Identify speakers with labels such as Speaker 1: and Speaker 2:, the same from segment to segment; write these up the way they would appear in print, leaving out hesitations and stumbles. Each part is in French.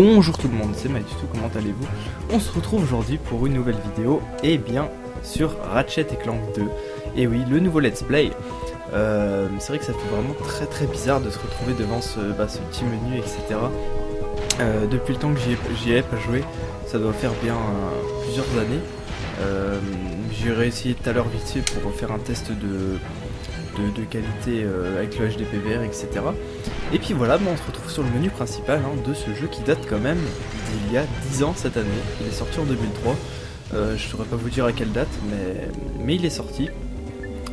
Speaker 1: Bonjour tout le monde, c'est Maïtutu, comment allez-vous? On se retrouve aujourd'hui pour une nouvelle vidéo, et bien sur Ratchet & Clank 2. Et oui, le nouveau let's play. C'est vrai que ça fait vraiment très bizarre de se retrouver devant ce petit menu, etc. Depuis le temps que j'y ai pas joué, ça doit faire bien plusieurs années. J'ai réessayé tout à l'heure vite fait pour faire un test de qualité avec le HDPVR, etc. Et puis voilà, on se retrouve sur le menu principal de ce jeu qui date quand même d'il y a 10 ans cette année. Il est sorti en 2003. Je saurais pas vous dire à quelle date, mais il est sorti.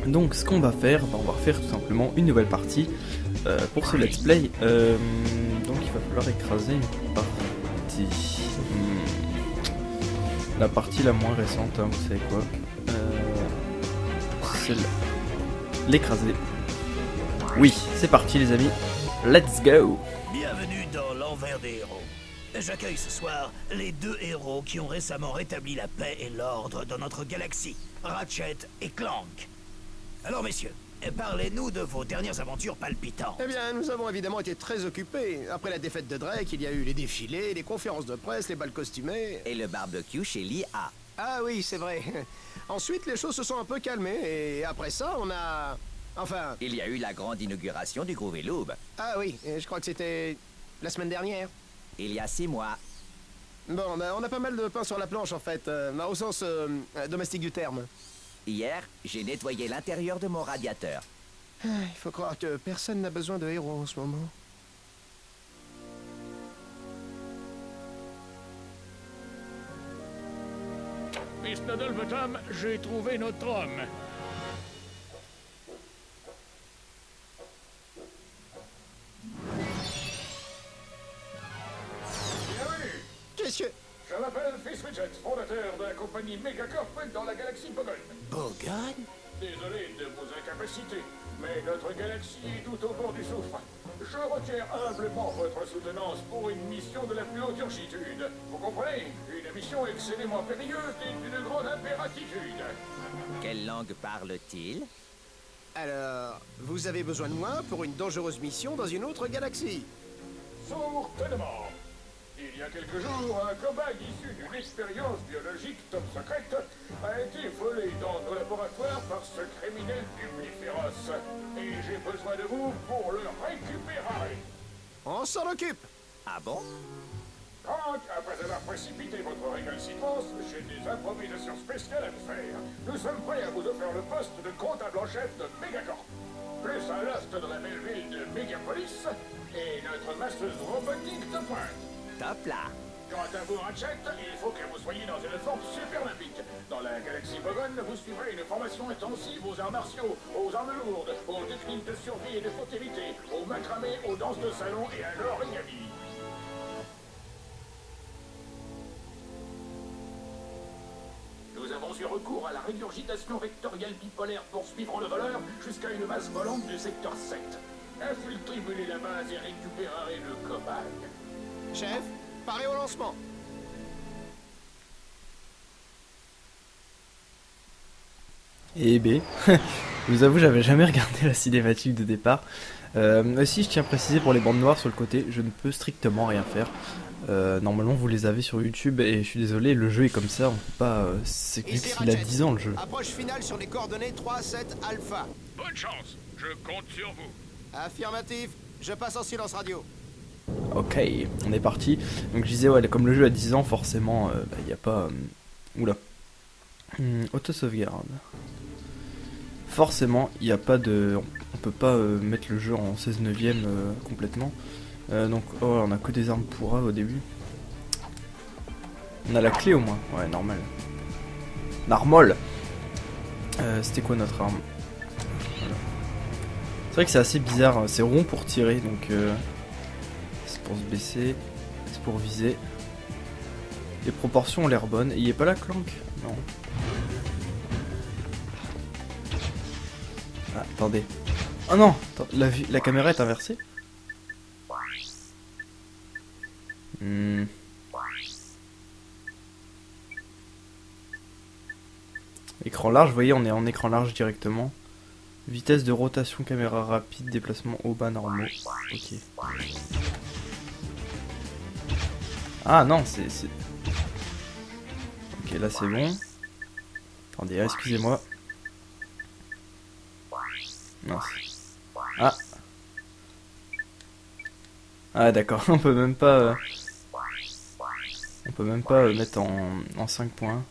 Speaker 1: Donc ce qu'on va faire, on va refaire tout simplement une nouvelle partie pour ce let's play. Donc il va falloir écraser une partie. La partie la moins récente, vous savez quoi, celle-là. L'écraser. Oui, c'est parti les amis. Let's go.
Speaker 2: Bienvenue dans l'envers des héros. J'accueille ce soir les deux héros qui ont récemment rétabli la paix et l'ordre dans notre galaxie, Ratchet et Clank. Alors messieurs, parlez-nous de vos dernières aventures palpitantes.
Speaker 3: Eh bien, nous avons évidemment été très occupés. Après la défaite de Drake, il y a eu les défilés, les conférences de presse, les balles costumées...
Speaker 4: Et le barbecue chez l'IA.
Speaker 3: Ah oui, c'est vrai. Ensuite, les choses se sont un peu calmées, et après ça, on a... Enfin...
Speaker 4: Il y a eu la grande inauguration du Groovy Loob.
Speaker 3: Ah oui, je crois que c'était... la semaine dernière.
Speaker 4: Il y a 6 mois.
Speaker 3: Bon, on a pas mal de pain sur la planche, en fait, au sens domestique du terme.
Speaker 4: Hier, j'ai nettoyé l'intérieur de mon radiateur.
Speaker 3: Il faut croire que personne n'a besoin de héros en ce moment.
Speaker 5: Miss Noddlebottom, j'ai trouvé notre homme.
Speaker 6: Bienvenue.
Speaker 3: Qu'est-ce que...
Speaker 6: Je m'appelle Fils Widget, fondateur de la compagnie Megacorp dans la galaxie Bogon.
Speaker 3: Bogon?
Speaker 6: Désolé de vos incapacités, mais notre galaxie est tout au bord du souffle. Je requiers humblement votre soutenance pour une mission de la plus haute urgitude. Vous comprenez? Une mission excellemment périlleuse et d'une grande impérativitude.
Speaker 4: Quelle langue parle-t-il?
Speaker 3: Alors, vous avez besoin de moi pour une dangereuse mission dans une autre galaxie?
Speaker 6: Certainement. Il y a quelques jours, un cobaye issu d'une expérience biologique top secrète a été volé dans nos laboratoires par ce criminel du plus féroce. Et j'ai besoin de vous pour le récupérer.
Speaker 3: On s'en occupe!
Speaker 4: Ah bon?
Speaker 6: Franck, après avoir précipité votre récalcitrance, j'ai des improvisations spéciales à vous faire. Nous sommes prêts à vous offrir le poste de comptable en chef de Megacorp, plus un loft dans la belle ville de Megapolis et notre masseuse robotique de pointe.
Speaker 4: Top là!
Speaker 6: Quant à vous, Ratchet, il faut que vous soyez dans une forme supermapique. Dans la galaxie Bogon, vous suivrez une formation intensive aux arts martiaux, aux armes lourdes, aux techniques de survie et de fautivité, aux macramés, aux danses de salon et à l'origami. Nous avons eu recours à la régurgitation vectorielle bipolaire pour suivre le voleur jusqu'à une base volante du secteur 7. Infiltrez la base et récupérerez le cobaye.
Speaker 3: Chef, parez au lancement.
Speaker 1: Et B, je vous avoue, j'avais jamais regardé la cinématique de départ. Aussi, je tiens à préciser pour les bandes noires sur le côté, je ne peux strictement rien faire. Normalement, vous les avez sur YouTube et je suis désolé, le jeu est comme ça, on peut pas. C'est
Speaker 3: Ici
Speaker 1: qu'il a
Speaker 3: Ratchet.
Speaker 1: 10 ans le jeu.
Speaker 3: Approche finale sur les coordonnées 3-7 Alpha.
Speaker 5: Bonne chance, je compte sur vous.
Speaker 3: Affirmatif, je passe en silence radio.
Speaker 1: Ok, on est parti. Donc je disais, ouais, comme le jeu a 10 ans, forcément, il n'y a pas... Oula. Auto-sauvegarde. Forcément, il n'y a pas de... On peut pas mettre le jeu en 16 neuvième complètement. Donc, oh, on a que des armes pourra au début. On a la clé au moins. Ouais, normal. Narmol. C'était quoi notre arme? Voilà. C'est vrai que c'est assez bizarre. C'est rond pour tirer, donc... c'est pour se baisser, c'est pour viser. Les proportions ont l'air bonnes. Il est pas là, Clank? Non. Ah, attendez. Oh non, la caméra est inversée. Écran large, vous voyez, on est en écran large directement. Vitesse de rotation, caméra rapide, déplacement haut, bas, normaux. Ok. Ah non, c'est... Ok, là c'est bon. Attendez, excusez-moi. Non. Ah. Ah d'accord, on peut même pas... On peut même pas mettre en 5 points.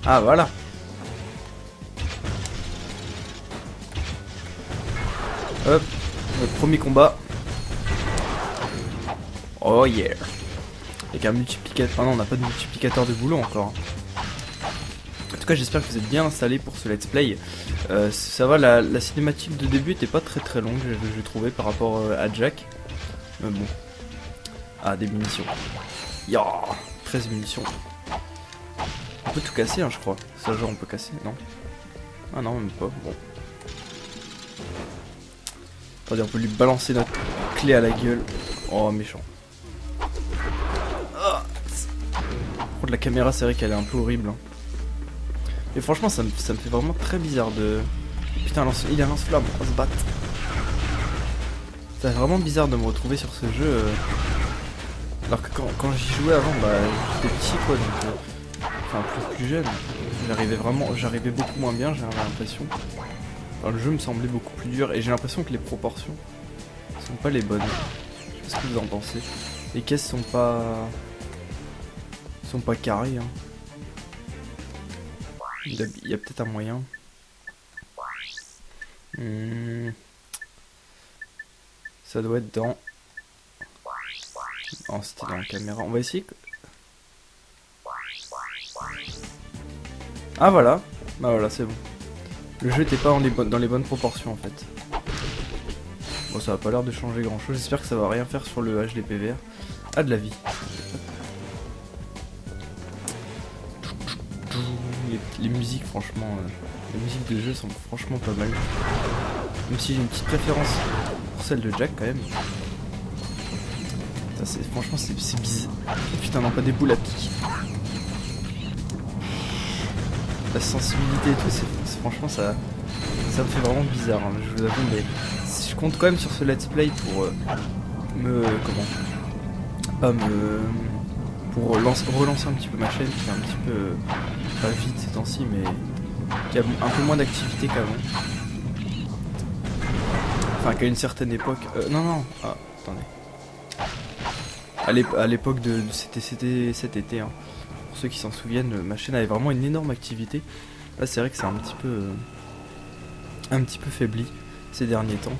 Speaker 1: Ah voilà. Hop, notre premier combat. Oh yeah. Avec un multiplicateur. Ah non, on n'a pas de multiplicateur de boulot encore. En tout cas, j'espère que vous êtes bien installés pour ce let's play. Ça va, la cinématique de début était pas très longue, j'ai trouvé, par rapport à Jack. Mais bon. Ah, des munitions. Ya, 13 munitions. On peut tout casser, hein, je crois. Ça, genre, on peut casser, non? Ah non, même pas. Bon. Attendez, on peut lui balancer notre clé à la gueule. Oh, méchant. Par contre, la caméra, c'est vrai qu'elle est un peu horrible. Hein. Et franchement, ça me fait vraiment très bizarre de... Putain, il a un lance-flamme, on se bat. C'est vraiment bizarre de me retrouver sur ce jeu. Alors que quand j'y jouais avant, bah, j'étais petit, quoi. Donc, enfin, plus jeune. J'arrivais beaucoup moins bien, j'avais l'impression. Le jeu me semblait beaucoup plus dur et j'ai l'impression que les proportions sont pas les bonnes. Je sais pas ce que vous en pensez. Les caisses sont pas carrées. Hein. Il y a peut-être un moyen. Ça doit être dans... Oh, c'était dans la caméra. On va essayer. Ah voilà. Bah voilà, c'est bon. Le jeu n'était pas dans les bonnes proportions en fait. Bon, ça va pas l'air de changer grand chose. J'espère que ça va rien faire sur le HDPVR. Ah, de la vie. Les musiques, franchement, les musiques de jeu sont franchement pas mal. Même si j'ai une petite préférence pour celle de Jack quand même. Franchement, c'est bizarre. Putain, non, pas des boules à pique. La sensibilité et tout, franchement, ça me fait vraiment bizarre, hein, je vous avoue, mais je compte quand même sur ce let's play pour pour relancer un petit peu ma chaîne, qui est un petit peu pas vite ces temps-ci, mais qui a un peu moins d'activité qu'avant. Enfin, qu'à une certaine époque. Non. Ah, attendez. À l'époque de c'était cet été. Hein. Pour ceux qui s'en souviennent, ma chaîne avait vraiment une énorme activité. Là, c'est vrai que c'est un petit peu faibli ces derniers temps.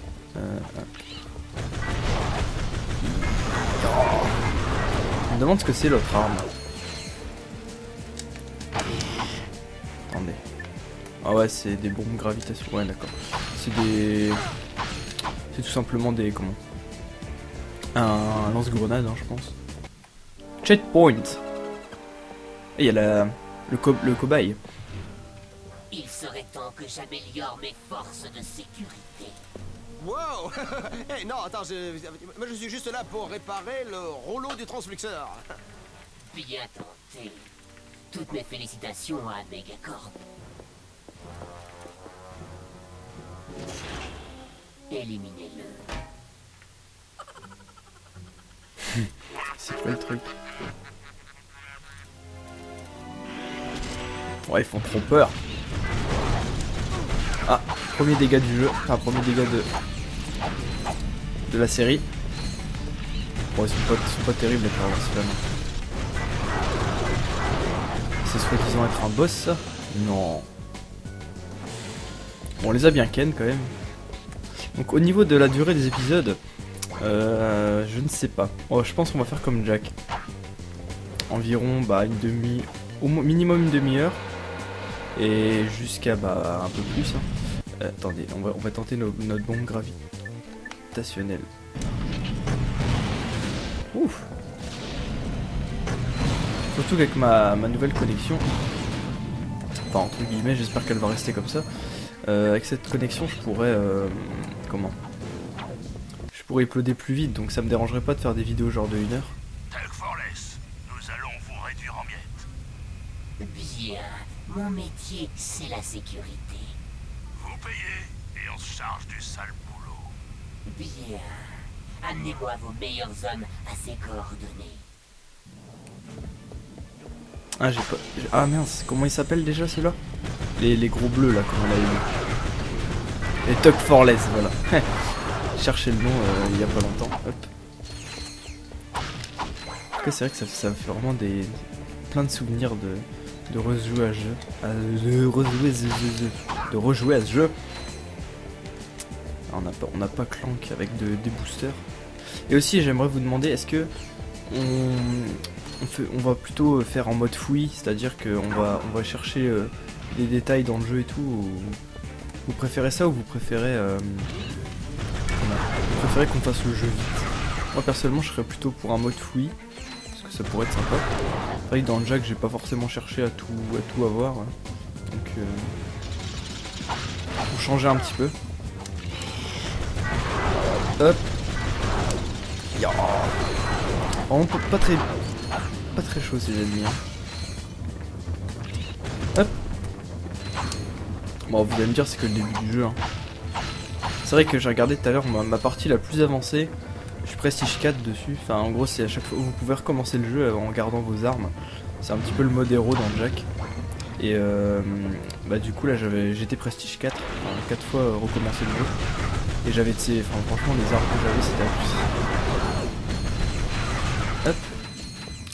Speaker 1: Je me demande ce que c'est l'autre arme. Attendez. Ah ouais, c'est des bombes gravitation. Ouais, d'accord. C'est tout simplement des... Comment? Un lance-grenade, hein, je pense. Checkpoint. Et il y a le cobaye.
Speaker 7: Il serait temps que j'améliore mes forces de sécurité.
Speaker 3: Wow. Hey, non, attends, moi je suis juste là pour réparer le rouleau du transluxeur.
Speaker 7: Bien tenté. Toutes mes félicitations à Megacorp. Éliminez-le.
Speaker 1: C'est quoi le truc? Ouais, ils font trop peur. Ah, premier dégât du jeu. Enfin, premier dégât de la série. Bon, ils sont pas terribles les lance-flammes. C'est soi-disant être un boss, ça? Non. Bon, on les a bien ken quand même. Donc au niveau de la durée des épisodes, je ne sais pas. Oh, je pense qu'on va faire comme Jack. Environ au minimum une demi-heure. Et jusqu'à un peu plus. Hein. Attendez, on va tenter notre bombe gravitationnelle. Ouf. Surtout qu'avec ma nouvelle connexion, enfin entre guillemets, j'espère qu'elle va rester comme ça. Avec cette connexion, je pourrais je pourrais uploader plus vite, donc ça me dérangerait pas de faire des vidéos genre de 1 heure.
Speaker 2: Telforless, nous allons vous réduire en miettes.
Speaker 7: Bien, mon métier, c'est la sécurité.
Speaker 2: Vous payez et on se charge du sale boulot.
Speaker 7: Bien. Amenez-moi vos meilleurs hommes à ces coordonnées.
Speaker 1: Ah, j'ai pas... Ah mince, comment il s'appelle déjà ceux-là? Les gros bleus là, comme on l'a eu. Les Tuck Forless, voilà. J'ai cherché le nom il y a pas longtemps. Hop. En tout cas, c'est vrai que ça fait vraiment plein de souvenirs de rejouer à jeu. De rejouer à ce jeu. Alors, on n'a pas Clank avec des boosters. Et aussi, j'aimerais vous demander, est-ce que on va plutôt faire en mode fouille, c'est-à-dire qu'on va chercher les détails dans le jeu et tout, ou vous préférez ça, ou vous préférez qu'on fasse le jeu vite? Moi personnellement je serais plutôt pour un mode fouille, parce que ça pourrait être sympa. C'est vrai que dans le Jack j'ai pas forcément cherché à tout avoir, hein. Donc pour changer un petit peu. Hop. Ya. Vraiment pas très chaud ces ennemis, hein. Hop. Bon, vous allez me dire c'est que le début du jeu, hein. C'est vrai que j'ai regardé tout à l'heure ma partie la plus avancée, je suis prestige 4 dessus. Enfin en gros c'est à chaque fois vous pouvez recommencer le jeu en gardant vos armes. C'est un petit peu le mode héros dans Jack. Et bah du coup là j'étais prestige 4, enfin, 4 fois recommencer le jeu. Et j'avais, enfin franchement les armes que j'avais c'était abusé. Hop.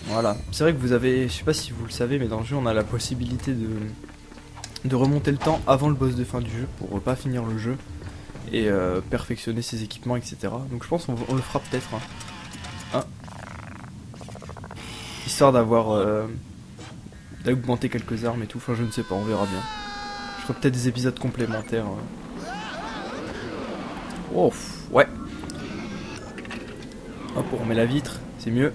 Speaker 1: Voilà, c'est vrai que vous avez, je sais pas si vous le savez, mais dans le jeu on a la possibilité de remonter le temps avant le boss de fin du jeu pour pas finir le jeu et perfectionner ses équipements, etc. Donc je pense qu'on le fera peut-être, hein. Ah. Histoire d'avoir d'augmenter quelques armes et tout, enfin je ne sais pas, on verra bien. Je ferai peut-être des épisodes complémentaires. Oh, ouais. Hop, on remet la vitre, c'est mieux.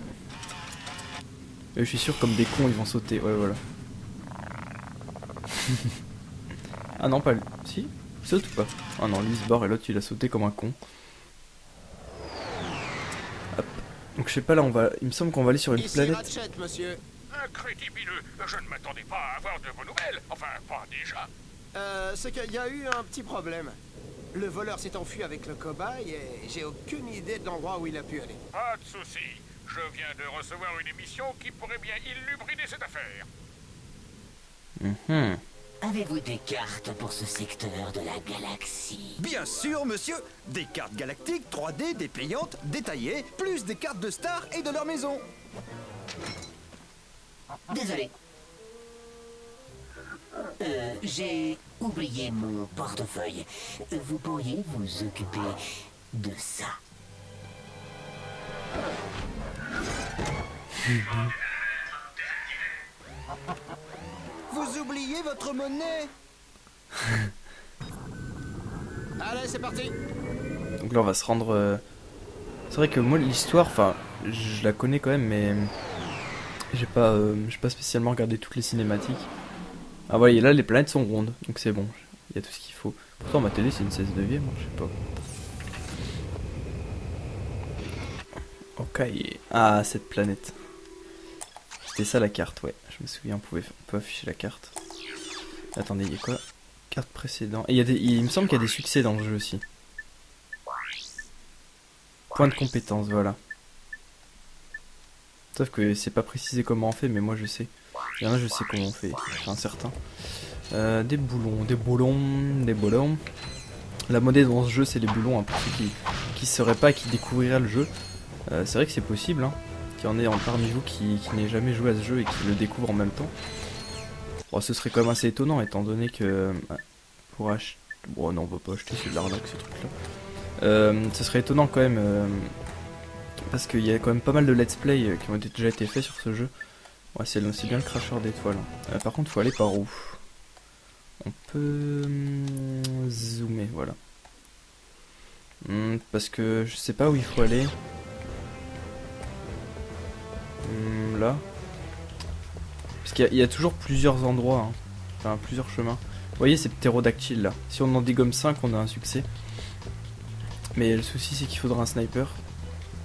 Speaker 1: Et je suis sûr comme des cons ils vont sauter, ouais voilà. Ah non pas lui, si? Il saute ou pas? Ah non lui il se barre et l'autre il a sauté comme un con. Hop. Donc je sais pas là on va, il me semble qu'on va aller sur une planète.
Speaker 3: Ratchet, monsieur.
Speaker 6: Crédibineux, je ne m'attendais pas à avoir de vos nouvelles. Enfin, pas déjà.
Speaker 3: C'est qu'il y a eu un petit problème. Le voleur s'est enfui avec le cobaye et j'ai aucune idée de l'endroit où il a pu aller.
Speaker 6: Pas de souci. Je viens de recevoir une émission qui pourrait bien illubriner cette affaire.
Speaker 7: Avez-vous des cartes pour ce secteur de la galaxie?
Speaker 8: Bien sûr, monsieur. Des cartes galactiques 3D, dépliantes, détaillées, plus des cartes de stars et de leur maison.
Speaker 7: Désolé. J'ai oublié mon portefeuille. Vous pourriez vous occuper de ça.
Speaker 8: Vous oubliez votre monnaie?
Speaker 3: Allez, c'est parti.
Speaker 1: Donc là on va se rendre... C'est vrai que moi l'histoire, enfin je la connais quand même mais j'ai pas spécialement regardé toutes les cinématiques. Ah voilà, là les planètes sont rondes, donc c'est bon, il y a tout ce qu'il faut. Pourtant ma télé c'est une 16/9, je sais pas. Ok, ah cette planète. C'était ça la carte, ouais, je me souviens, on peut afficher la carte. Attendez, il y a quoi? Carte précédente. Et il me semble qu'il y a des succès dans le jeu aussi. Point de compétence, voilà. Sauf que c'est pas précisé comment on fait, mais moi je sais. Il y en a, je sais comment on fait, enfin certains. Des boulons. La monnaie dans ce jeu, c'est les boulons, hein, pour ceux qui sauraient pas, qui découvriraient le jeu. C'est vrai que c'est possible, hein, qu'il y en ait parmi vous qui n'aient jamais joué à ce jeu et qui le découvrent en même temps. Bon, ce serait quand même assez étonnant, étant donné que pour acheter... Bon non, on va pas acheter, c'est de l'arnaque ces trucs-là. Ce serait étonnant quand même, parce qu'il y a quand même pas mal de let's play qui ont déjà été faits sur ce jeu. Ouais, c'est bien le cracheur d'étoiles. Par contre, faut aller par où? On peut zoomer, voilà. Parce que je sais pas où il faut aller. Là. Parce qu'il y a toujours plusieurs endroits, hein. Enfin plusieurs chemins. Vous voyez ces ptérodactyles là. Si on en dégomme 5, on a un succès. Mais le souci c'est qu'il faudra un sniper.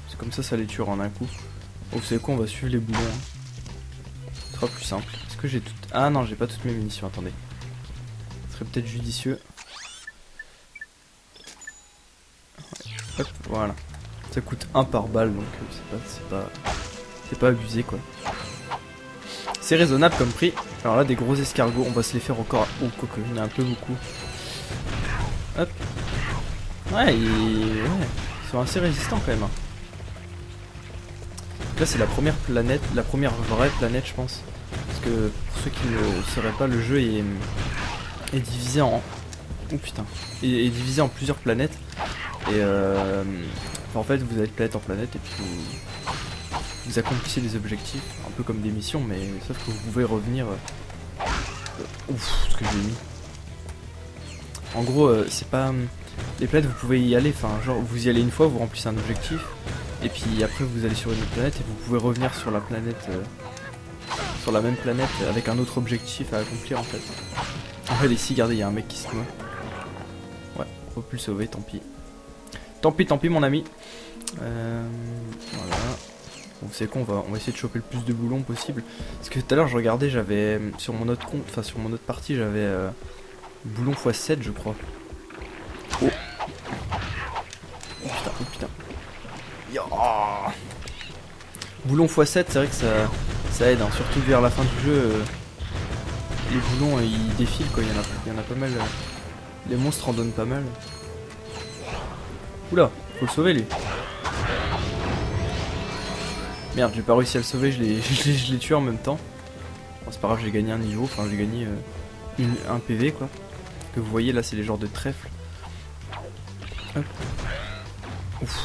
Speaker 1: C'est comme ça les tuera en un coup. Oh, vous savez quoi, on va suivre les boulons, hein. Ce sera plus simple. Est-ce que j'ai tout... Ah non, j'ai pas toutes mes munitions, attendez. Ce serait peut-être judicieux. Ouais. Hop, voilà. C'est Ça coûte 1 par balle, donc c'est pas abusé quoi. C'est raisonnable comme prix. Alors là, des gros escargots, on va se les faire encore. Oh, quoique, il y en a un peu beaucoup. Hop. Ouais, ils sont assez résistants quand même. Hein. Donc là, c'est la première planète, la première vraie planète, je pense. Parce que pour ceux qui ne sauraient pas, le jeu est divisé en. Oh putain. Est divisé en plusieurs planètes. Et en fait, vous allez de planète en planète et puis vous accomplissez des objectifs, un peu comme des missions, mais sauf que vous pouvez revenir. Ouf, ce que j'ai mis. En gros, c'est pas. Les planètes, vous pouvez y aller, enfin, genre, vous y allez une fois, vous remplissez un objectif, et puis après, vous allez sur une autre planète et vous pouvez revenir sur la planète. Sur la même planète avec un autre objectif à accomplir en fait. En fait, ici, regardez, il y a un mec qui se noie. Ouais, faut plus le sauver, tant pis. Tant pis, mon ami. Voilà. Bon, vous savez quoi, on va essayer de choper le plus de boulons possible. Parce que tout à l'heure, je regardais, j'avais sur mon autre compte, enfin sur mon autre partie, j'avais boulon x7, je crois. Oh. Oh putain. Yo. Boulon x7, c'est vrai que ça aide, hein, surtout vers la fin du jeu. Les boulons, ils défilent quoi. Il y en a pas mal. Les monstres en donnent pas mal. Oula, faut le sauver lui. Merde, j'ai pas réussi à le sauver, je l'ai tué en même temps. Bon, c'est pas grave, j'ai gagné un niveau, enfin j'ai gagné un PV quoi. Que vous voyez là, c'est les genres de trèfles. Hop. Ouf.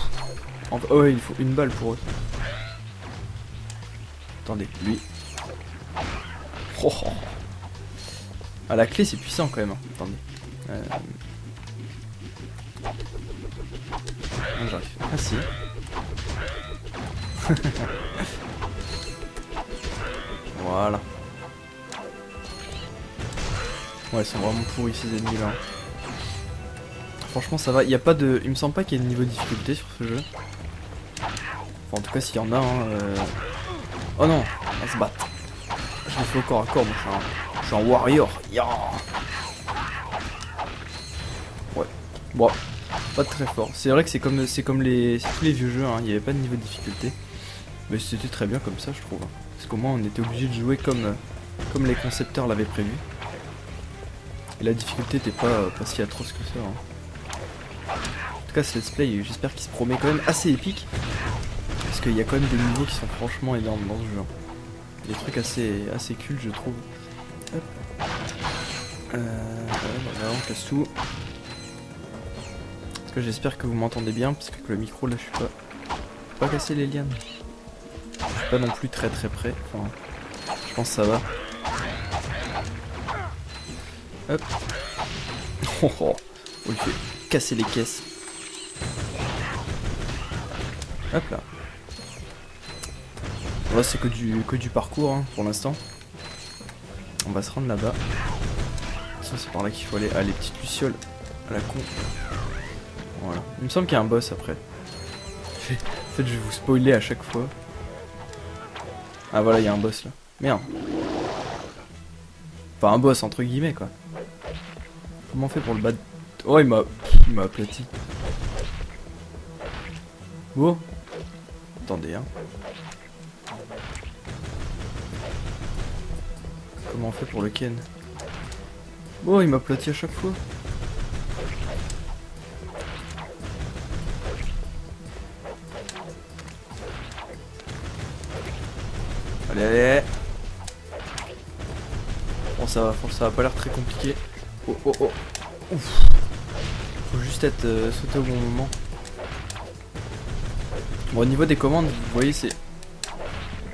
Speaker 1: Oh ouais, il faut une balle pour eux. Attendez, lui. Oh. Ah, la clé c'est puissant quand même. Hein. Attendez. Non, j'arrive. Ah si. Voilà. Ouais, ils sont vraiment pourris ces ennemis là. Franchement ça va, il me semble pas qu'il y ait de niveau de difficulté sur ce jeu. Enfin en tout cas s'il y en a Oh non, on va se battre. Je l'ai fait au corps à corps, moi je suis un warrior. Yeah. Ouais. Bon, pas très fort. C'est vrai que c'est comme tous les vieux jeux, hein. Il n'y avait pas de niveau de difficulté. Mais c'était très bien comme ça je trouve. Parce qu'au moins on était obligé de jouer comme les concepteurs l'avaient prévu. Et la difficulté n'était pas si atroce que ça. Hein. En tout cas ce let's play, j'espère qu'il se promet quand même assez épique. Parce qu'il y a quand même des niveaux qui sont franchement énormes dans ce jeu. Des trucs assez cultes je trouve. Hop. Voilà, on casse tout. Parce que j'espère que vous m'entendez bien, parce que avec le micro là je suis pas casser les lianes. Je suis pas non plus très près. Enfin, je pense que ça va. Hop. Oh, il fait casser les caisses. Hop là. Ouais, c'est que du parcours hein, pour l'instant. On va se rendre là-bas. Ça c'est par là qu'il faut aller. Ah, les petites lucioles à la con. Voilà. Il me semble qu'il y a un boss après. En fait je vais vous spoiler à chaque fois. Ah voilà, il y a un boss là. Merde. Enfin un boss entre guillemets quoi. Comment on fait pour le battre? Oh il m'a aplati. Bon. Attendez hein. Comment on fait pour le ken? Oh il m'a aplati à chaque fois. Allez. Bon ça va pas l'air très compliqué. Oh. Ouf. Faut juste être sauté au bon moment. Bon au niveau des commandes, vous voyez c'est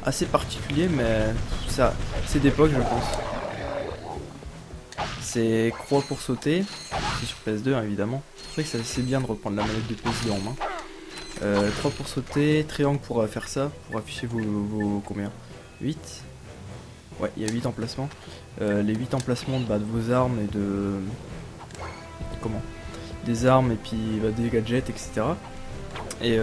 Speaker 1: assez particulier mais ça c'est d'époque je pense. C'est croix pour sauter, c'est sur PS2 hein, évidemment. C'est vrai que c'est bien de reprendre la manette de PS2 en main. Croix pour sauter, triangle pour faire ça, pour afficher vos combien 8. Ouais, il y a 8 emplacements. Les 8 emplacements de vos armes et de... Comment? Des armes et puis des gadgets, etc. Et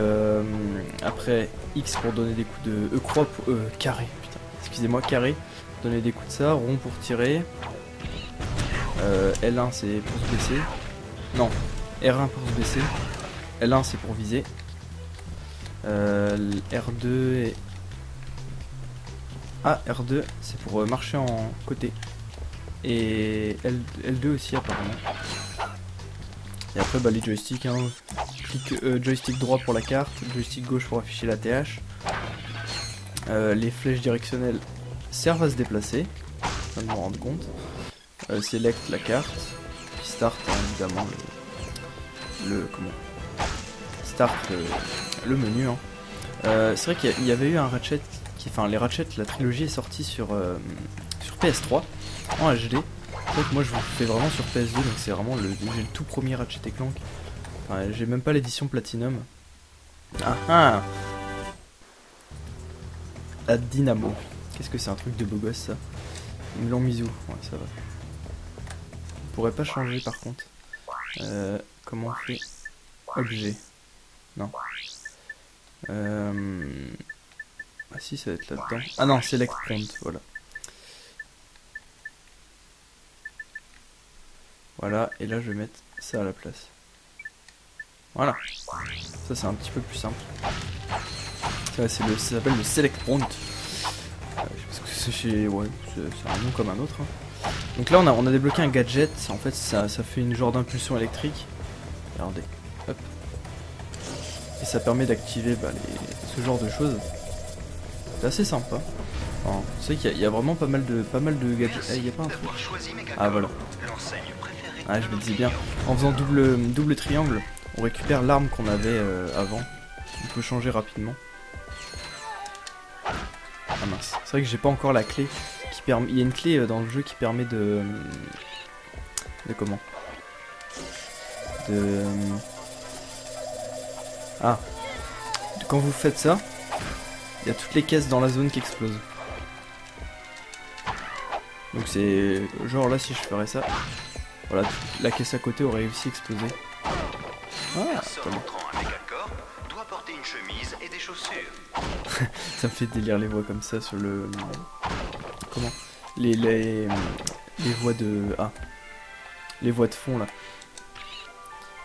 Speaker 1: après, X pour donner des coups de... croix pour... carré, putain. Excusez-moi, carré. Donner des coups de ça. Rond pour tirer. L1 c'est pour se baisser. Non, R1 pour se baisser. L1 c'est pour viser. R2 et... Ah, R2 c'est pour marcher en côté. Et L2 aussi apparemment. Et après bah, les joysticks, hein. Joystick droit pour la carte, joystick gauche pour afficher la TH. Les flèches directionnelles servent à se déplacer, ça me rendre compte. Select la carte, puis start hein, évidemment comment start le menu. Hein. C'est vrai qu'il y avait eu un Ratchet, les Ratchet, la trilogie est sortie sur PS3 en HD. C'est vrai que moi je vous fais vraiment sur PS2, donc c'est vraiment le tout premier Ratchet & Clank. Enfin, j'ai même pas l'édition Platinum. Ah ah, la Dynamo. Qu'est-ce que c'est un truc de beau gosse ça? Une longue misou, ouais ça va. On pourrait pas changer par contre. Comment on fait? Objet. Non. Ah si, ça va être là-dedans. Ah non, select prompt, voilà. Voilà, et là je vais mettre ça à la place. Voilà. Ça c'est un petit peu plus simple. Ça s'appelle le select prompt. Parce que c'est chez... Ouais, c'est un nom comme un autre. Hein. Donc là on a débloqué un gadget. En fait ça fait une genre d'impulsion électrique. Regardez. Hop. Et ça permet d'activer bah, ce genre de choses. C'est assez sympa. Enfin, c'est vrai qu'il y a vraiment pas mal de gadgets. Il y a pas un truc. Ah voilà. Ah je me disais bien. En faisant double triangle, on récupère l'arme qu'on avait avant. On peut changer rapidement. Ah mince. C'est vrai que j'ai pas encore la clé qui permet. Il y a une clé dans le jeu qui permet de comment? Ah. Quand vous faites ça, il y a toutes les caisses dans la zone qui explosent. Donc c'est... Genre là si je ferais ça, voilà, la caisse à côté aurait réussi à exploser. Ah, doit porter une chemise et des chaussures. Ça me fait délire les voix comme ça sur le... Comment? Les voix de... Ah. Les voix de fond là.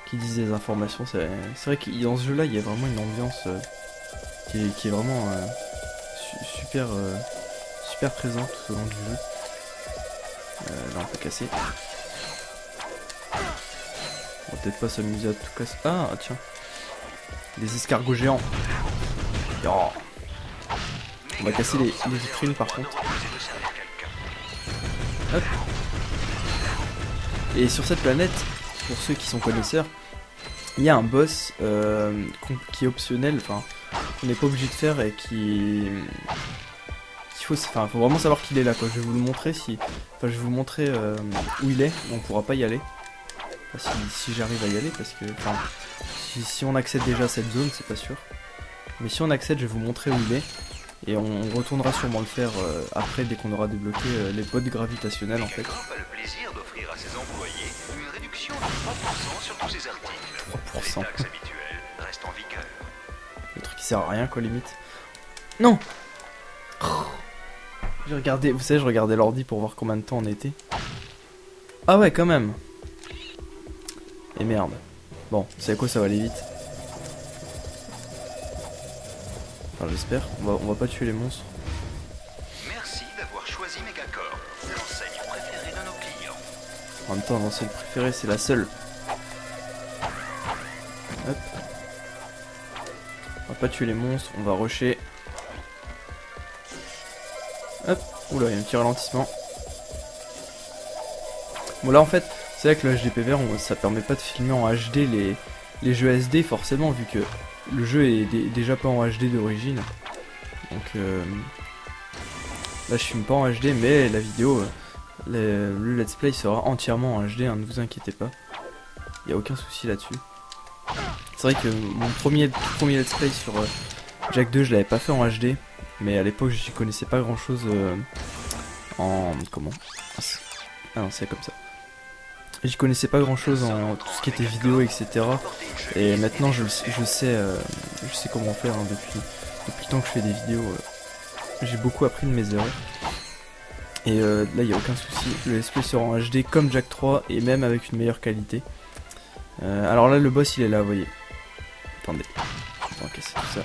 Speaker 1: Qui disent des informations. C'est vrai que dans ce jeu là il y a vraiment une ambiance qui est vraiment super présente tout au long du jeu. Là on peut casser. On va peut-être pas s'amuser à tout casser. Ah tiens. Des escargots géants. Oh. On va casser les vitrines par contre. Hop. Et sur cette planète, pour ceux qui sont connaisseurs, il y a un boss qui est optionnel, enfin qu'on n'est pas obligé de faire et faut vraiment savoir qu'il est là quoi. Je vais vous le montrer je vais vous montrer où il est. On pourra pas y aller. Enfin, si j'arrive à y aller parce que si on accède déjà à cette zone c'est pas sûr. Mais si on accède je vais vous montrer où il est. Et on retournera sûrement le faire après dès qu'on aura débloqué les bottes gravitationnelles en fait.
Speaker 9: Le plaisir d'offrir à ses employés une réduction de 3% sur tous ses articles.
Speaker 1: 3%.
Speaker 9: Les taxes habituelles restent en vigueur.
Speaker 1: Le truc qui sert à rien quoi limite. Non. J'ai regardé, vous savez je regardais l'ordi pour voir combien de temps on était. Ah ouais quand même. Et merde. Bon, c'est quoi ça va aller vite. Enfin j'espère, on va pas tuer les monstres.
Speaker 9: Merci d'avoir choisi Megacorp, l'enseigne préférée de nos clients.
Speaker 1: En même temps l'enseigne préférée c'est la seule. Hop. On va pas tuer les monstres, on va rusher. Hop, oula, il y a un petit ralentissement. Bon là en fait, c'est vrai que le HDPVR, ça permet pas de filmer en HD les jeux SD forcément, vu que le jeu est déjà pas en HD d'origine. Donc là je filme pas en HD, mais la vidéo, le let's play sera entièrement en HD, hein, ne vous inquiétez pas. Il n'y a aucun souci là-dessus. C'est vrai que mon premier let's play sur Jak 2, je l'avais pas fait en HD. Mais à l'époque, je connaissais pas grand chose en... Comment? Ah non, c'est comme ça. J'y connaissais pas grand chose en tout ce qui était vidéo, etc. Et maintenant, je sais comment faire hein, depuis le temps que je fais des vidéos. J'ai beaucoup appris de mes erreurs. Et là, il n'y a aucun souci. Le let's play sera en HD comme Jak 3 et même avec une meilleure qualité. Alors là, le boss, il est là, vous voyez. Attendez. On va casser tout ça.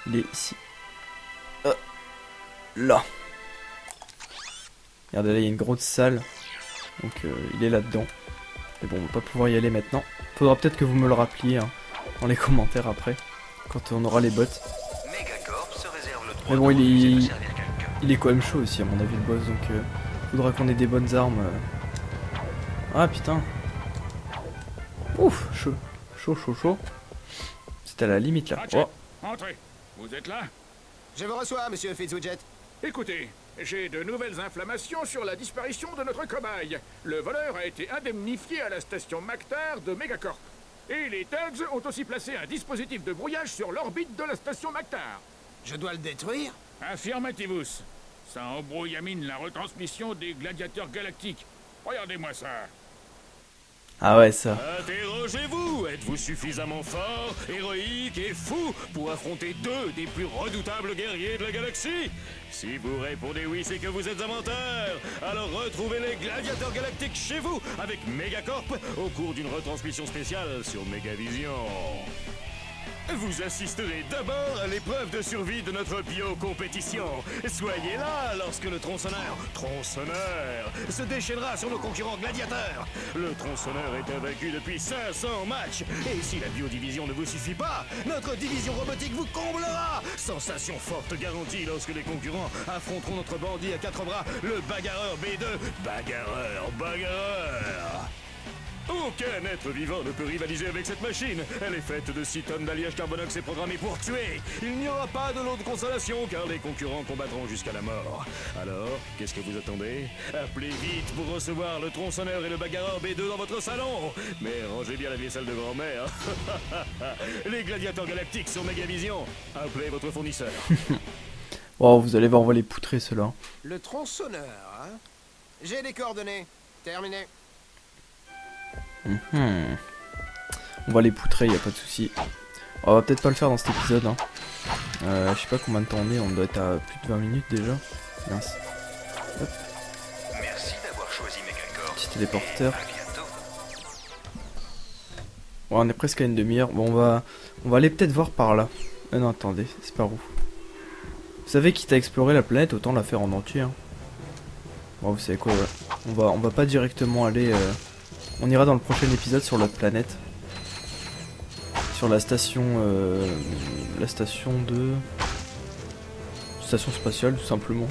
Speaker 1: Il est ici. Là. Regardez là, il y a une grosse salle. Donc il est là-dedans. Mais bon, on va pas pouvoir y aller maintenant. Faudra peut-être que vous me le rappeliez hein, dans les commentaires après. Quand on aura les bots. Mais bon, il est quand même chaud aussi à mon avis le boss. Donc faudra qu'on ait des bonnes armes. Ah putain. Ouf, chaud. Chaud. C'était à la limite là.
Speaker 5: Ratchet, entrez. Vous êtes là?
Speaker 3: Je vous reçois, monsieur Fitzwidget.
Speaker 5: Écoutez, j'ai de nouvelles informations sur la disparition de notre cobaye. Le voleur a été indemnifié à la station Mactar de Megacorp. Et les Thugs ont aussi placé un dispositif de brouillage sur l'orbite de la station Mactar.
Speaker 3: Je dois le détruire?
Speaker 5: Affirmativus. Ça embrouillamine la retransmission des gladiateurs galactiques. Regardez-moi ça.
Speaker 1: Ah ouais, ça.
Speaker 5: Interrogez-vous, êtes-vous suffisamment fort, héroïque et fou pour affronter deux des plus redoutables guerriers de la galaxie? Si vous répondez oui, c'est que vous êtes un menteur. Alors retrouvez les gladiateurs galactiques chez vous avec Megacorp au cours d'une retransmission spéciale sur Megavision. Vous assisterez d'abord à l'épreuve de survie de notre bio-compétition. Soyez là lorsque le tronçonneur se déchaînera sur nos concurrents gladiateurs. Le tronçonneur est invaincu depuis 500 matchs. Et si la biodivision ne vous suffit pas, notre division robotique vous comblera. Sensation forte garantie lorsque les concurrents affronteront notre bandit à 4 bras, le bagarreur B2. Bagarreur. Aucun être vivant ne peut rivaliser avec cette machine. Elle est faite de 6 tonnes d'alliage carbonox et programmée pour tuer. Il n'y aura pas de lot de consolation car les concurrents combattront jusqu'à la mort. Alors, qu'est-ce que vous attendez? Appelez vite pour recevoir le tronçonneur et le bagarreur B2 dans votre salon. Mais rangez bien la vieille salle de grand-mère. Les gladiateurs galactiques sur Megavision. Appelez votre fournisseur.
Speaker 1: Wow, vous allez voir, on va les poutrer ceux-là.
Speaker 3: Le tronçonneur, hein? J'ai les coordonnées. Terminé.
Speaker 1: On va les poutrer, y a pas de souci. On va peut-être pas le faire dans cet épisode. Hein. Je sais pas combien de temps on doit être à plus de 20 minutes déjà. Mince. Hop.
Speaker 9: Merci d'avoir choisi Megacorp.
Speaker 1: Petit téléporteur. Ouais, on est presque à une demi-heure. Bon, on va aller peut-être voir par là. Non, attendez, c'est par où? Vous savez, quitte à explorer la planète, autant la faire en entier. Hein. Bon, vous savez quoi, ouais. On va pas directement aller... On ira dans le prochain épisode sur l'autre planète. Sur la station... la station de... Station spatiale, tout simplement.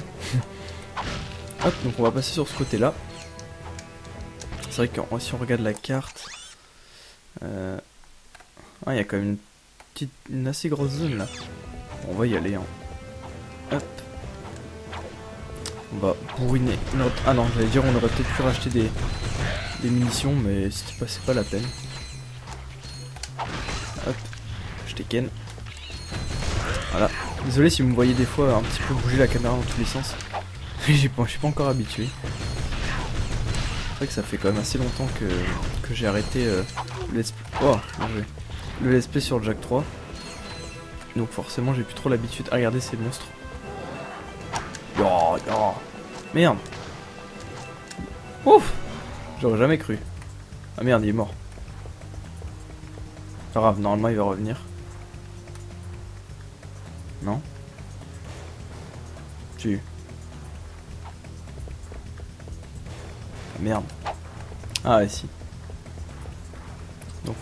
Speaker 1: Hop, donc on va passer sur ce côté-là. C'est vrai que si on regarde la carte... Ah, il y a quand même une assez grosse zone, là. On va y aller, hein. Hop. On va bourriner notre... Ah non, j'allais dire on aurait peut-être pu racheter des munitions, mais c'est pas la peine. Hop, je t'ai ken. Voilà. Désolé si vous me voyez des fois un petit peu bouger la caméra dans tous les sens. Je suis pas encore habitué. C'est vrai que ça fait quand même assez longtemps que j'ai arrêté le let's play. Oh, le let's play sur Jack 3. Donc forcément j'ai plus trop l'habitude à regarder ces monstres. Oh, oh. Merde. Ouf. J'aurais jamais cru. Ah merde, il est mort. Pas grave, normalement il va revenir. Non? Si. Ah merde. Ah ouais, si. Donc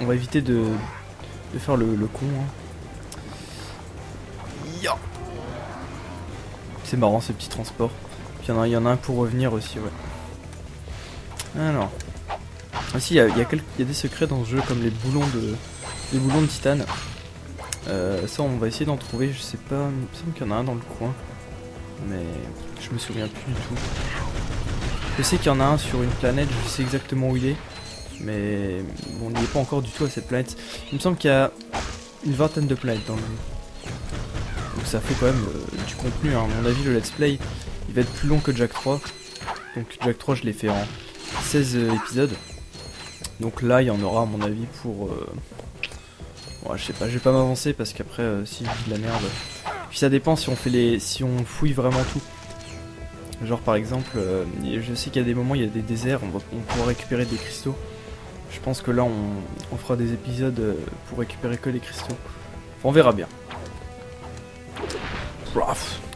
Speaker 1: on va éviter de faire le con. Hein. Yeah. C'est marrant ces petits transports. Puis il y en a un pour revenir aussi, ouais. Alors. Ah si, il y a des secrets dans ce jeu comme les boulons de titane. Ça on va essayer d'en trouver, je sais pas, il me semble qu'il y en a un dans le coin. Mais je me souviens plus du tout. Je sais qu'il y en a un sur une planète, je sais exactement où il est. Mais bon, on n'y est pas encore du tout à cette planète. Il me semble qu'il y a une vingtaine de planètes dans le jeu. Donc ça fait quand même du contenu, hein. À mon avis le let's play il va être plus long que Jack 3. Donc Jack 3 je l'ai fait en 16 épisodes. Donc là il y en aura à mon avis pour... Ouais, je sais pas, je vais pas m'avancer parce qu'après si je dis de la merde... Puis ça dépend si on fouille vraiment tout. Genre par exemple, je sais qu'il y a des moments, il y a des déserts, on pourra récupérer des cristaux. Je pense que là on fera des épisodes pour récupérer que les cristaux. Enfin, on verra bien.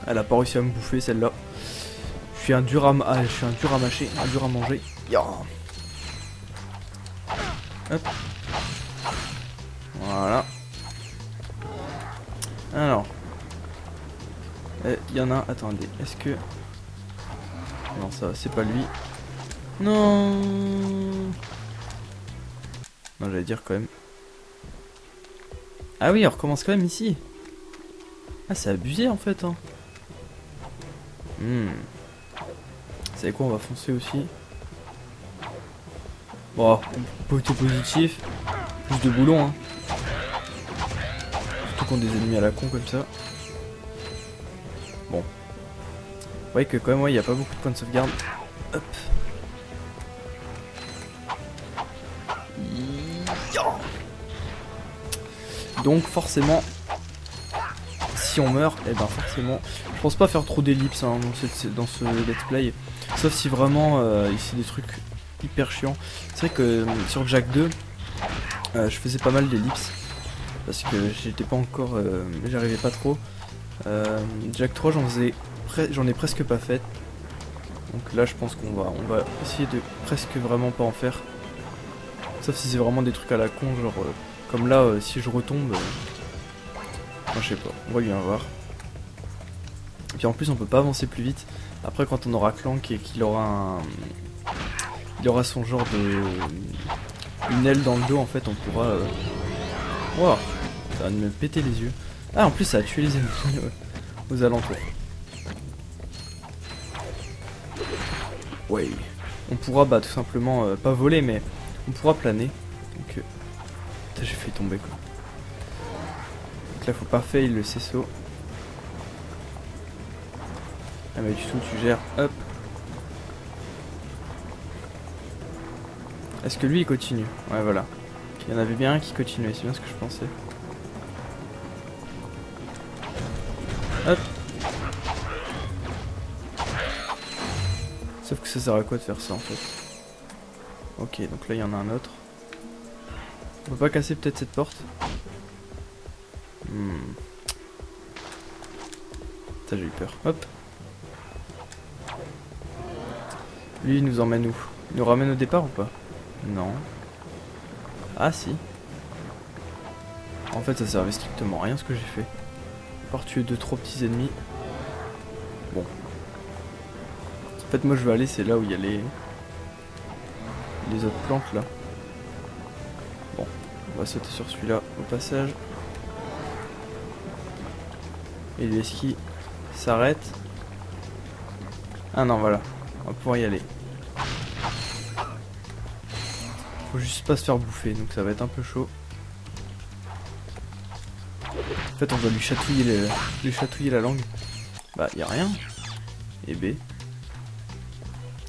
Speaker 1: Elle a pas réussi à me bouffer celle-là. Je suis un dur à mâcher, un dur à manger. Ya. Hop. Voilà. Alors. Il y en a. Attendez. Est-ce que. Non, ça, c'est pas lui. Non. Non, j'allais dire quand même. Ah oui, on recommence quand même ici. Ah, c'est abusé en fait. Hein. Vous savez quoi, on va foncer aussi. Bon, côté positif. Plus de boulons. Hein. Surtout qu'on a des ennemis à la con comme ça. Bon. Vous voyez que quand même, il n'y a pas beaucoup de points de sauvegarde. Hop. Donc forcément, si on meurt, et ben forcément, je pense pas faire trop d'ellipses hein, dans ce let's play, sauf si vraiment ici des trucs hyper chiants. C'est vrai que sur Jack 2, je faisais pas mal d'ellipses parce que j'étais pas encore, j'arrivais pas trop. Jack 3, j'en ai presque pas fait. Donc là, je pense qu'on va essayer de presque vraiment pas en faire, sauf si c'est vraiment des trucs à la con, genre. Comme là, si je retombe, moi, je sais pas, on va bien voir. Et puis en plus, on peut pas avancer plus vite. Après, quand on aura Clank et qu'il aura il aura son genre de une aile dans le dos, en fait, on pourra. Wow, ça va me péter les yeux. Ah, en plus, ça a tué les ennemis aux alentours. Ouais, on pourra tout simplement pas voler, mais on pourra planer. Donc j'ai fait tomber quoi. Donc là faut pas fail le CSO. Ah mais du tout tu gères. Hop. Est-ce que lui il continue? Ouais voilà. Il y en avait bien un qui continuait, c'est bien ce que je pensais. Hop. Sauf que ça sert à quoi de faire ça en fait? Ok donc là il y en a un autre. On peut pas casser peut-être cette porte? Ça j'ai eu peur. Hop. Lui il nous emmène où? Il nous ramène au départ ou pas? Non. Ah si. En fait ça servait strictement à rien ce que j'ai fait. À part tuer 2-3 petits ennemis. Bon. En fait moi je vais aller c'est là où il y a les autres plantes là. Bon, on va sauter sur celui-là au passage. Et le ski s'arrête. Ah non, voilà. On va pouvoir y aller. Faut juste pas se faire bouffer, donc ça va être un peu chaud. En fait, on va lui chatouiller la langue. Bah, y a rien. Et B.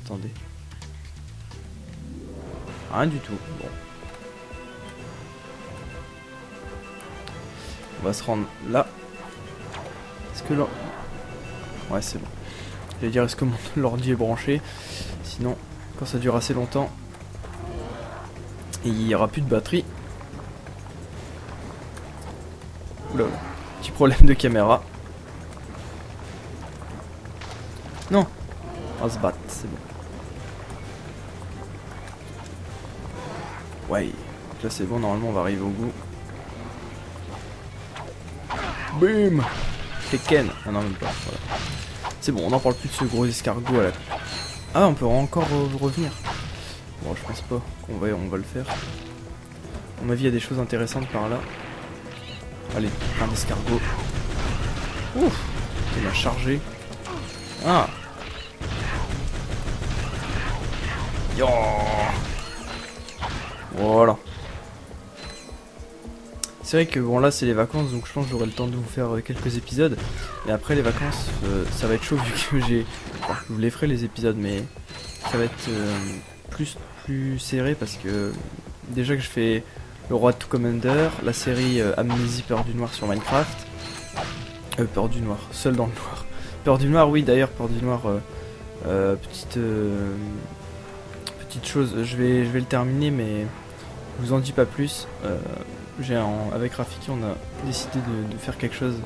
Speaker 1: Attendez. Rien du tout. Bon. On va se rendre là. Est-ce que là... Ouais c'est bon. J'allais dire est-ce que mon l'ordi est branché. Sinon quand ça dure assez longtemps il n'y aura plus de batterie. Oula, petit problème de caméra. Non. On va se battre, c'est bon. Ouais. Donc là c'est bon, normalement on va arriver au bout. Boum. Tekken. Ah non même pas, voilà. C'est bon, on n'en parle plus de ce gros escargot à la... Ah on peut encore revenir. Bon je pense pas qu'on va le faire. À mon avis il y a des choses intéressantes par là. Allez, plein d'escargots. Ouf. Il a chargé. Ah. Yo. Voilà. C'est vrai que bon là c'est les vacances donc je pense que j'aurai le temps de vous faire quelques épisodes. Et après les vacances ça va être chaud vu que j'ai... Bon, je vous les ferai les épisodes mais ça va être plus serré parce que déjà que je fais le Road to Commander, la série Amnésie Peur du Noir sur Minecraft. Peur du Noir, seul dans le noir. Peur du Noir oui d'ailleurs Peur du Noir petite chose, je vais le terminer mais je vous en dis pas plus. Avec Rafiki on a décidé de faire quelque chose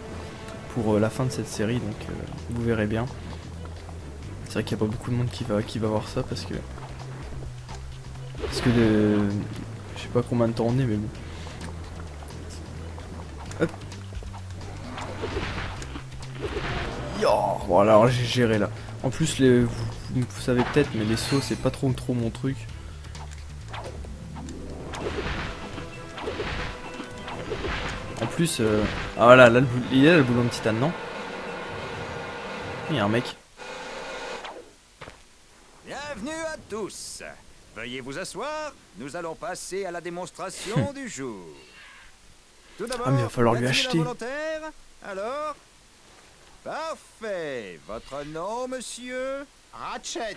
Speaker 1: pour la fin de cette série, donc vous verrez bien. C'est vrai qu'il n'y a pas beaucoup de monde qui va voir ça parce que je sais pas combien de temps on est, mais bon. Hop. Yo, bon alors j'ai géré là. En plus vous savez peut-être, mais les sauts c'est pas trop mon truc. En plus, ah voilà, là il est là le boulon de titane, non? Il y a un mec.
Speaker 8: Bienvenue à tous. Veuillez vous asseoir, nous allons passer à la démonstration du jour. Tout d'abord,
Speaker 1: ah mais il va falloir lui acheter.
Speaker 8: Volontaire. Alors, parfait. Votre nom, monsieur?
Speaker 3: Ratchet.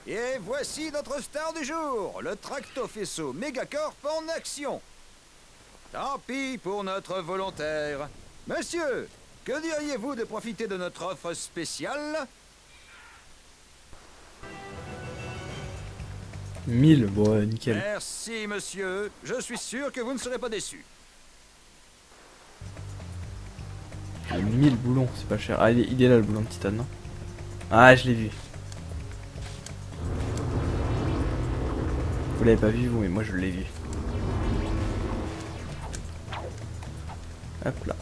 Speaker 8: Et voici notre star du jour, le Tractofaisceau Megacorp en action. Tant pis pour notre volontaire. Monsieur, que diriez-vous de profiter de notre offre spéciale?
Speaker 1: 1000, bon nickel.
Speaker 8: Merci monsieur, je suis sûr que vous ne serez pas déçu.
Speaker 1: 1000 boulons, c'est pas cher. Ah il est là le boulon de titane, non? Ah je l'ai vu. Vous l'avez pas vu vous, mais moi je l'ai vu. Hop là.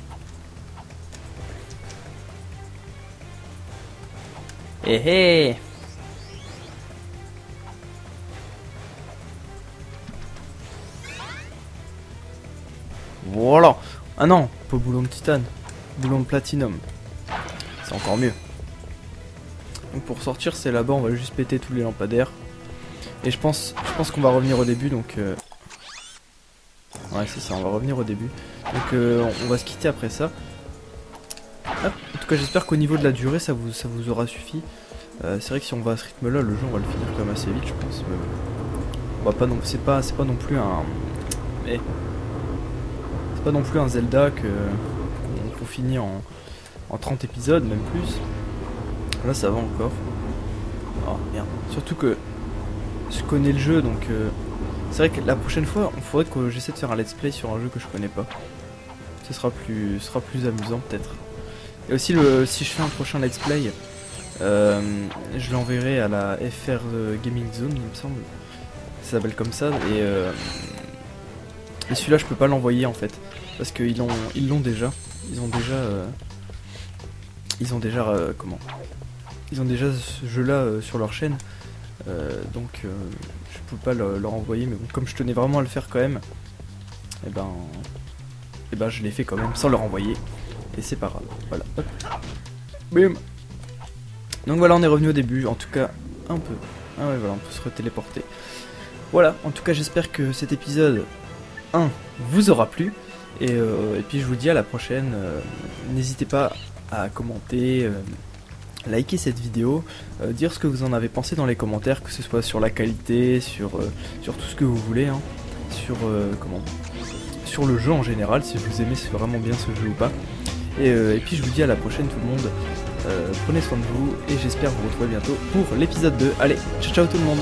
Speaker 1: Eh hey. Voilà. Ah non, pas boulon de titane, boulon de platinum. C'est encore mieux. Donc pour sortir c'est là-bas, on va juste péter tous les lampadaires. Et je pense qu'on va revenir au début, donc ouais c'est ça, on va revenir au début. Donc on va se quitter après ça. Hop. En tout cas j'espère qu'au niveau de la durée ça vous aura suffi. C'est vrai que si on va à ce rythme là, le jeu on va le finir quand même assez vite je pense. Mais on va pas non, c'est pas non plus un... Mais c'est pas non plus un Zelda qu'on finit en 30 épisodes, même plus. Là ça va encore. Oh merde. Surtout que je connais le jeu, donc c'est vrai que la prochaine fois il faudrait que j'essaie de faire un let's play sur un jeu que je connais pas. Ce sera plus amusant peut-être. Et aussi si je fais un prochain let's play, je l'enverrai à la FR Gaming Zone, il me semble. Ça s'appelle comme ça, et celui-là je peux pas l'envoyer en fait, parce qu'ils l'ont déjà. Ils ont déjà ce jeu-là sur leur chaîne. Donc je peux pas leur envoyer, mais bon, comme je tenais vraiment à le faire quand même, et ben je l'ai fait quand même sans leur envoyer, et c'est pas grave. Voilà, hop. Bim. Donc voilà, on est revenu au début, en tout cas un peu. Ah ouais, voilà, on peut se retéléporter. Voilà, en tout cas j'espère que cet épisode 1 vous aura plu, et puis je vous dis à la prochaine. N'hésitez pas à commenter, liker cette vidéo, dire ce que vous en avez pensé dans les commentaires, que ce soit sur la qualité, sur tout ce que vous voulez, hein, sur le jeu en général, si vous aimez vraiment bien ce jeu ou pas. Et puis je vous dis à la prochaine tout le monde, prenez soin de vous, et j'espère vous retrouver bientôt pour l'épisode 2. Allez, ciao ciao tout le monde.